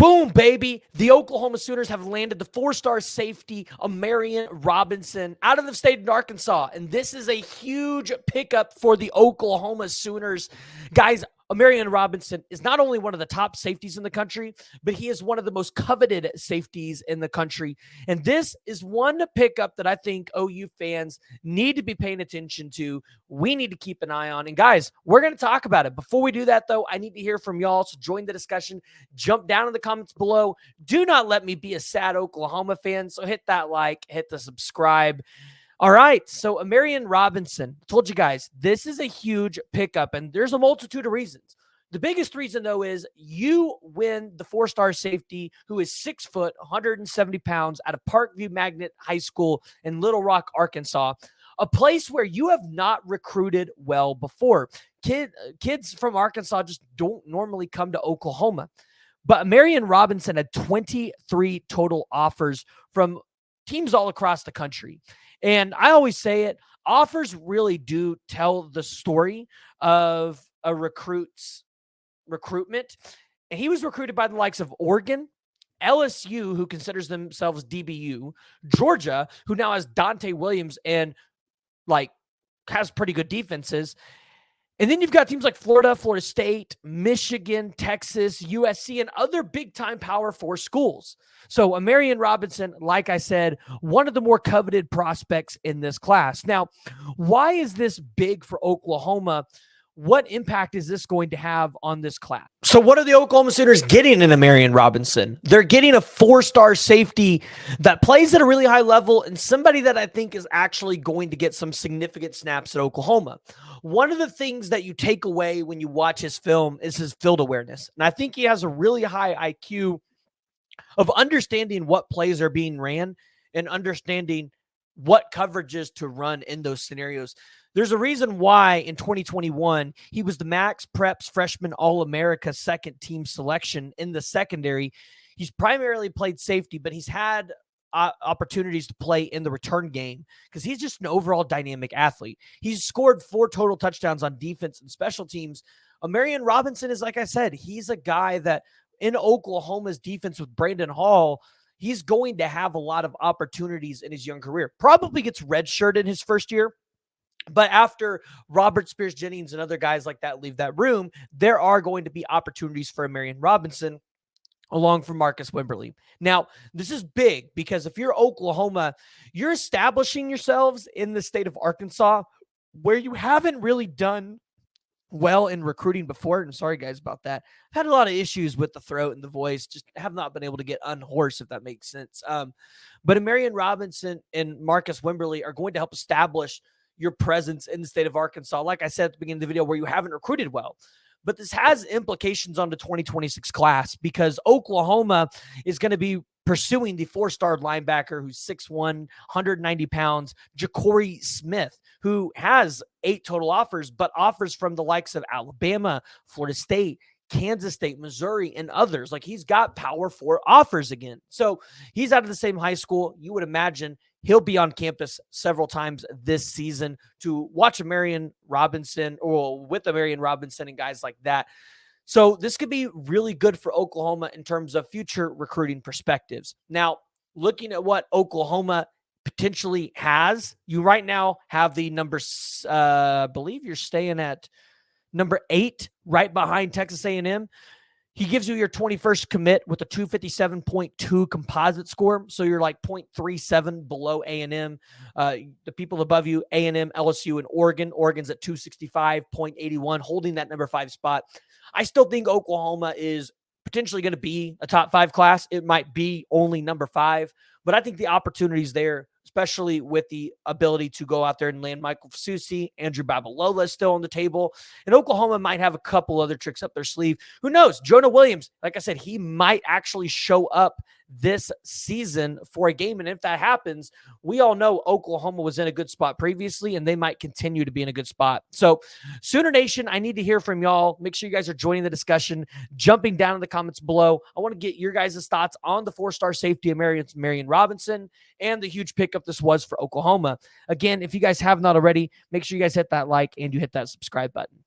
Boom, baby. The Oklahoma Sooners have landed the 4-star safety, Omarion Robinson, out of the state of Arkansas. And this is a huge pickup for the Oklahoma Sooners. Guys, Omarion Robinson is not only one of the top safeties in the country, but he is one of the most coveted safeties in the country. And this is one pickup that I think OU fans need to be paying attention to. We need to keep an eye on. And guys, we're going to talk about it. Before we do that, though, I need to hear from y'all. So join the discussion. Jump down in the comments below. Do not let me be a sad Oklahoma fan. So hit that like, hit the subscribe. All right, so Omarion Robinson, told you guys, this is a huge pickup, and there's a multitude of reasons. The biggest reason, though, is you win the 4-star safety who is 6 foot, 170 pounds out of Parkview Magnet High School in Little Rock, Arkansas, a place where you have not recruited well before. Kids from Arkansas just don't normally come to Oklahoma. But Omarion Robinson had 23 total offers from teams all across the country. And I always say it, offers really do tell the story of a recruit's recruitment. And he was recruited by the likes of Oregon, LSU, who considers themselves DBU, Georgia, who now has Dante Williams and has pretty good defenses. And then you've got teams like Florida, Florida State, Michigan, Texas, USC, and other big-time Power 4 schools. So Omarion Robinson, like I said, one of the more coveted prospects in this class. Now, why is this big for Oklahoma? What impact is this going to have on this class? So what are the Oklahoma Sooners getting in Omarion Robinson? They're getting a 4-star safety that plays at a really high level and somebody that I think is actually going to get some significant snaps at Oklahoma. One of the things that you take away when you watch his film is his field awareness. And I think he has a really high IQ of understanding what plays are being ran and understanding what coverages to run in those scenarios. There's a reason why in 2021, he was the Max Preps Freshman All-America second team selection in the secondary. He's primarily played safety, but he's had opportunities to play in the return game because he's just an overall dynamic athlete. He's scored 4 total touchdowns on defense and special teams. Omarion Robinson is, like I said, he's a guy that in Oklahoma's defense with Brandon Hall, he's going to have a lot of opportunities in his young career. Probably gets redshirted his first year. But after Robert Spears-Jennings and other guys like that leave that room, there are going to be opportunities for Omarion Robinson along from Marcus Wimberly. Now, this is big because if you're Oklahoma, you're establishing yourselves in the state of Arkansas where you haven't really done well in recruiting before. And sorry, guys, about that. I've had a lot of issues with the throat and the voice. Just have not been able to get unhoarse, if that makes sense. But Omarion Robinson and Marcus Wimberly are going to help establish your presence in the state of Arkansas, like I said at the beginning of the video, where you haven't recruited well. But this has implications on the 2026 class because Oklahoma is going to be pursuing the 4-star linebacker who's 6'1", 190 pounds, Ja'Cory Smith, who has 8 total offers, but offers from the likes of Alabama, Florida State, Kansas State, Missouri, and others. Like, he's got Power 4 offers again. So he's out of the same high school. You would imagine he'll be on campus several times this season to watch Omarion Robinson or with Omarion Robinson and guys like that. So this could be really good for Oklahoma in terms of future recruiting perspectives. Now, looking at what Oklahoma potentially has, you right now have the numbers, I believe you're staying at number 8, right behind Texas A&M. He gives you your 21st commit with a 257.2 composite score. So you're like 0.37 below A&M. The people above you, A&M, LSU, and Oregon. Oregon's at 265.81, holding that number 5 spot. I still think Oklahoma is potentially going to be a top 5 class. It might be only number 5, but I think the opportunities there, especially with the ability to go out there and land Michael Fasusi. Andrew Babalola is still on the table. And Oklahoma might have a couple other tricks up their sleeve. Who knows? Jonah Williams, like I said, he might actually show up this season for a game. And if that happens, we all know Oklahoma was in a good spot previously, and they might continue to be in a good spot. So, Sooner Nation, I need to hear from y'all. Make sure you guys are joining the discussion, jumping down in the comments below. I want to get your guys' thoughts on the 4-star safety of Omarion Robinson and the huge pickup this was for Oklahoma. Again, if you guys have not already, make sure you guys hit that like and you hit that subscribe button.